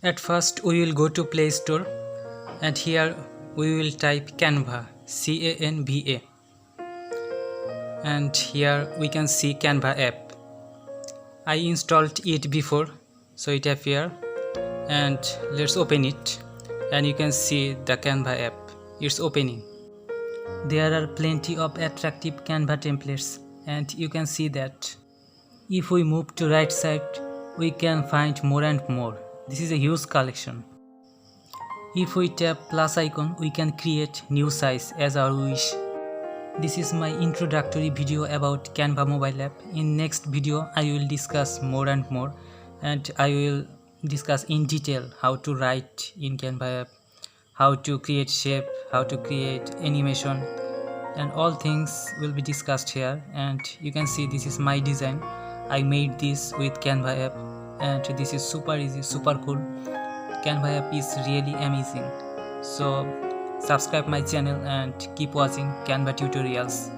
At first we will go to Play Store and here we will type Canva, Canva, and here we can see Canva app. I installed it before, so it appear, and let's open it, and you can see the Canva app. It's opening. There are plenty of attractive Canva templates, and you can see that. If we move to right side, we can find more and more. This is a huge collection. If we tap plus icon, we can create new size as our wish. This is my introductory video about Canva mobile app. In next video, I will discuss more and more, and I will discuss in detail how to write in Canva app, how to create shape, how to create animation, and all things will be discussed here. And you can see this is my design. I made this with Canva app, and this is super easy, super cool. Canva app is really amazing. So subscribe my channel and keep watching Canva tutorials.